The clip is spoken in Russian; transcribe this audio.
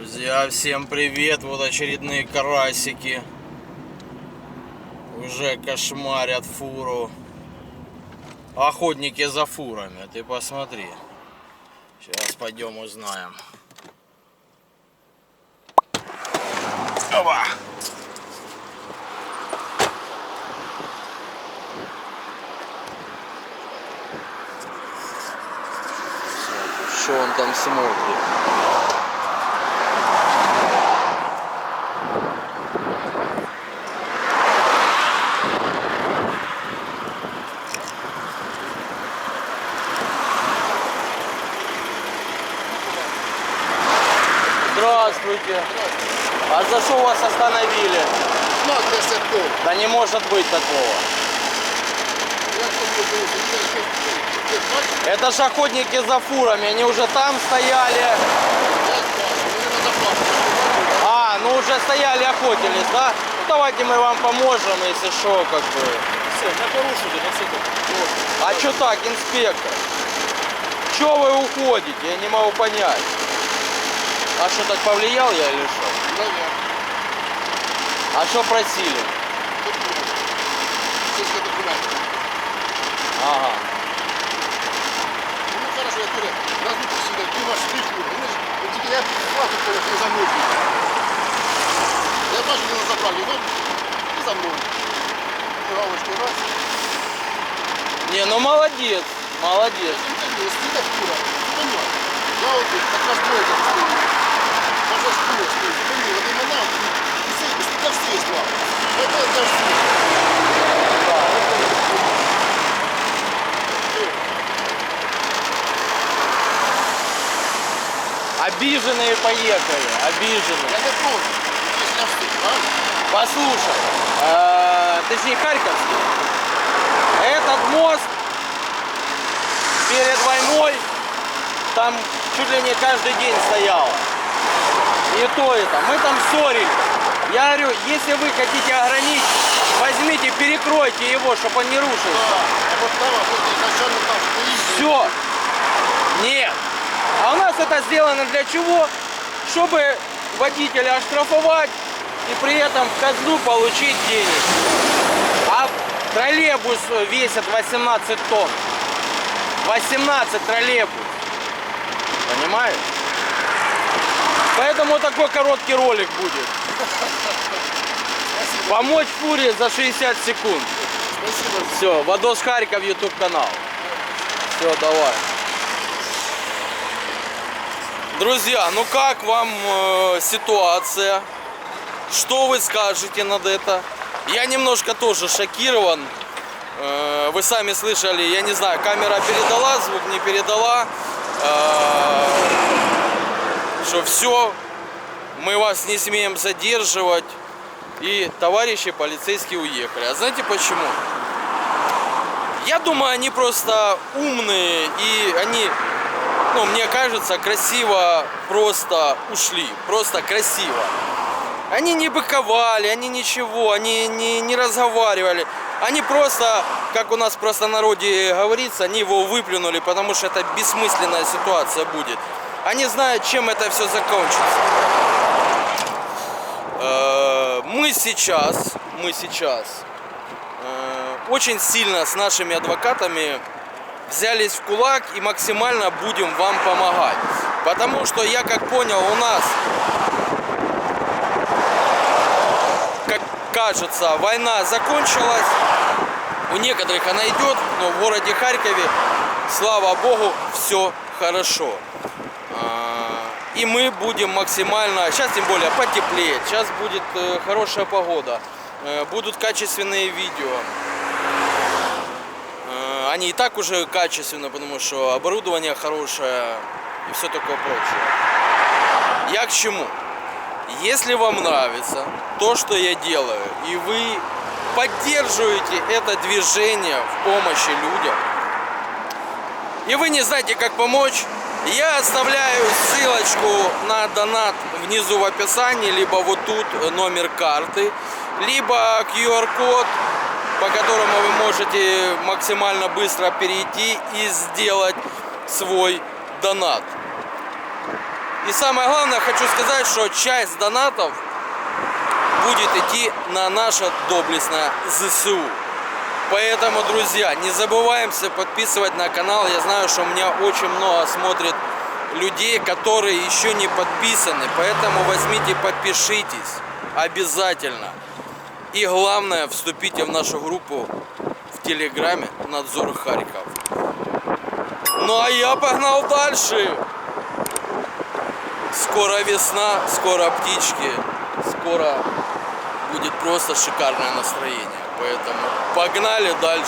Друзья, всем привет! Вот очередные карасики. Уже кошмарят фуру. Охотники за фурами, ты посмотри. Сейчас пойдем узнаем. Опа! Что он там смотрит? Здравствуйте. А за что вас остановили? Да не может быть такого. Это же охотники за фурами, они уже там стояли. А, ну уже стояли, охотились, да? Ну, давайте мы вам поможем, если что, как бы. Все, не порушили, на все. А что так, инспектор? Чё вы уходите? Я не могу понять. А что, так повлиял я или что? А что просили? Ага. Ну хорошо, я говорю, разлуки сюда, ты ваш стыку, понимаешь, я плату не за мной. Я бачу, не забрали, ну, и за мной. Галочки раз. Не, ну молодец, молодец. Стыда фура, понимаешь, я вот как раз двое там стою. Даже шкура стоит, понимаешь, вот именно, и стыда все есть вам. Это даже Обиженные поехали, обиженные. я не против, если я встык, правильно? Послушай, точнее Харьковский, этот мост перед войной там чуть ли не каждый день стоял. И то это, мы там ссорились. Я говорю, если вы хотите ограничить, возьмите, перекройте его, чтобы он не рушился. Да, а вот там, вот изначально там стоит. Все. Нет. А у нас это сделано для чего? Чтобы водителя оштрафовать и при этом в казну получить денег. А троллейбус весит 18 тонн. 18 троллейбус. Понимаешь? Поэтому такой короткий ролик будет. Помочь фуре за 60 секунд. Спасибо. Все, Вадос Харьков, YouTube канал. Все, давай. Друзья, ну как вам ситуация? Что вы скажете над это? Я немножко тоже шокирован. Вы сами слышали, я не знаю, камера передала звук, не передала. Что все, мы вас не смеем задерживать. И товарищи полицейские уехали. А знаете почему? Я думаю, они просто умные и они, ну, мне кажется, красиво просто ушли. Просто красиво. Они не быковали, они ничего, они не разговаривали. Они просто, как у нас в простонародье говорится, они его выплюнули, потому что это бессмысленная ситуация будет. Они знают, чем это все закончится. Мы сейчас очень сильно с нашими адвокатами взялись в кулак и максимально будем вам помогать. Потому что я как понял, у нас, как кажется, война закончилась. У некоторых она идет, но в городе Харькове, слава богу, все хорошо. И мы будем максимально, сейчас тем более потеплеет, сейчас будет хорошая погода, будут качественные видео. Они и так уже качественные, потому что оборудование хорошее и все такое прочее. Я к чему? Если вам нравится то, что я делаю, и вы поддерживаете это движение в помощи людям, и вы не знаете, как помочь, я оставляю ссылочку на донат внизу в описании, либо вот тут номер карты, либо QR-код, по которому вы можете максимально быстро перейти и сделать свой донат. И самое главное, хочу сказать, что часть донатов будет идти на наше доблестное ЗСУ. Поэтому, друзья, не забываемся подписывать на канал. Я знаю, что у меня очень много смотрит людей, которые еще не подписаны. Поэтому возьмите, подпишитесь обязательно. И главное, вступите в нашу группу в Телеграме «Надзор Харьков». Ну а я погнал дальше. Скоро весна, скоро птички, скоро будет просто шикарное настроение. Поэтому погнали дальше.